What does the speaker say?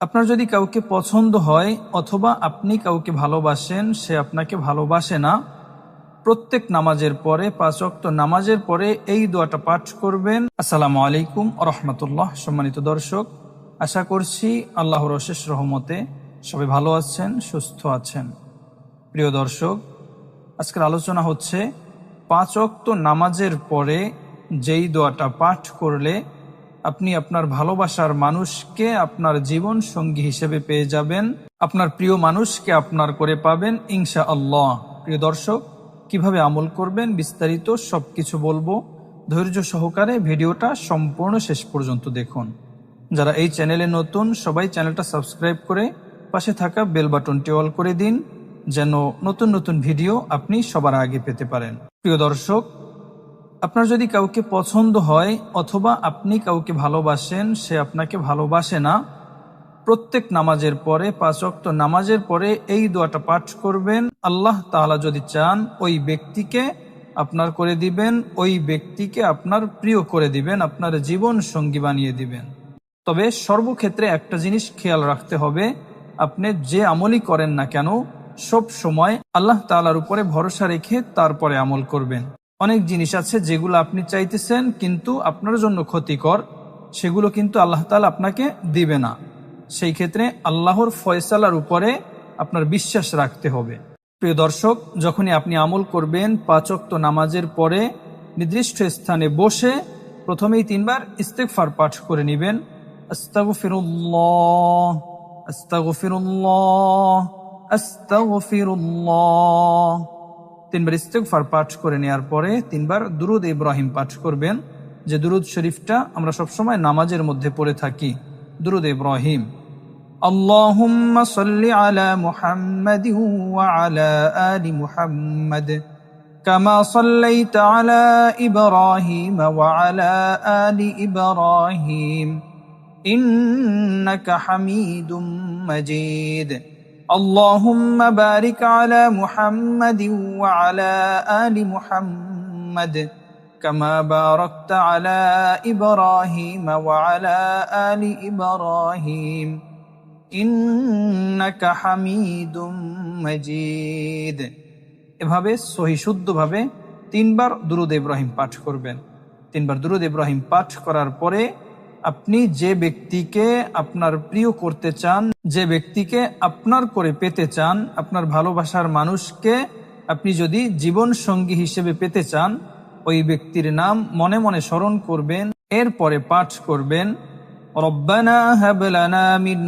আপনার যদি কাউকে পছন্দ হয় অথবা আপনি কাউকে ভালোবাসেন, সে আপনাকে ভালোবাসে না, প্রত্যেক নামাজের পরে 5 ওয়াক্ত নামাজের পরে এই দোয়াটা পাঠ করবেন। আসসালামু আলাইকুম ওয়া রাহমাতুল্লাহ। সম্মানিত দর্শক, আশা করছি আল্লাহর অশেষ রহমতে সবাই ভালো আছেন, সুস্থ আছেন। প্রিয় দর্শক, আজকের আলোচনা হচ্ছে 5 ওয়াক্ত নামাজের পরে যেই দোয়াটা পাঠ করলে আপনি আপনার ভালোবাসার মানুষকে আপনার জীবন সঙ্গী হিসেবে পেয়ে যাবেন, আপনার প্রিয় মানুষকে আপনার করে পাবেন ইনশাআল্লাহ। প্রিয় দর্শক, কিভাবে আমল করবেন বিস্তারিত সবকিছু বলবো। ধৈর্য সহকারে ভিডিওটা সম্পূর্ণ শেষ পর্যন্ত দেখুন। যারা এই চ্যানেলে নতুন, সবাই চ্যানেলটা সাবস্ক্রাইব করে পাশে থাকা বেল বাটনটি অল করে দিন, যেন নতুন নতুন ভিডিও আপনি সবার আগে পেতে পারেন। প্রিয় দর্শক, আপনার যদি কাউকে পছন্দ হয় অথবা আপনি কাউকে ভালোবাসেন, সে আপনাকে ভালোবাসে না, প্রত্যেক নামাজের পরে 5 ওয়াক্ত নামাজের পরে এই দোয়াটা পাঠ করবেন। আল্লাহ তাআলা যদি চান ওই ব্যক্তিকে আপনার করে দিবেন, ওই ব্যক্তিকে আপনার প্রিয় করে দিবেন, আপনার জীবন সঙ্গী বানিয়ে দিবেন। তবে সর্বক্ষেত্রে একটা জিনিস খেয়াল রাখতে হবে, আপনি যে আমলই করেন না কেন সব সময় আল্লাহ তাআলার উপরে ভরসা রেখে তারপরে আমল করবেন। অনেক জিনিস আছে যেগুলো আপনি চাইতেছেন কিন্তু আপনার জন্য ক্ষতিকর, সেগুলো কিন্তু আল্লাহ তাআলা আপনাকে দিবে না। সেই ক্ষেত্রে আল্লাহর ফয়সালার উপরে আপনার বিশ্বাস রাখতে হবে। প্রিয় দর্শক, যখনই আপনি আমল করবেন 5 ওয়াক্ত নামাজের পরে নির্দিষ্ট স্থানে বসে প্রথমেই 3 বার ইস্তেগফার পাঠ করে নেবেন। আস্তাগফিরুল্লাহ, আস্তাগফিরুল্লাহ, আস্তাগফিরুল্লাহ। 3 বার ইস্তেগফার পাঠ করে নেওয়ার পরে 3 বার দুরূদ ইব্রাহিম পাঠ করবেন, যে দুরূদ শরীফটা আমরা সবসময় নামাজের মধ্যে পড়ে থাকি, দুরূদ ইব্রাহিম। আল্লাহুম্মা সাল্লি আলা মুহাম্মাদিন ওয়া আলা আলি মুহাম্মাদ কামা সাল্লাইতা আলা ইব্রাহিম ওয়া আলা আলি ইব্রাহিম ইন্নাকা হামিদুম মাজিদ। আল্লাহুম্মা বারিক আলা মুহাম্মাদিন ওয়া আলা আলি মুহাম্মাদ কামা বারাকতা আলা ইব্রাহিম ওয়া আলা আলি ইব্রাহিম ইন্নাকা হামিদুম মাজিদ। এভাবে সহি শুদ্ধভাবে 3 বার দুরূদ ইব্রাহিম পাঠ করবেন। 3 বার দুরূদ ইব্রাহিম পাঠ করার পরে আপনি যে ব্যক্তিকে আপনার প্রিয় করতে চান, যে ব্যক্তিকে আপনার করে পেতে চান, আপনার ভালোবাসার মানুষকে আপনি যদি জীবন সঙ্গী হিসেবে পেতে চান, ওই ব্যক্তির নাম মনে মনে স্মরণ করবেন। এরপরে পাঠ করবেন রব্বানা হাব লানা মিন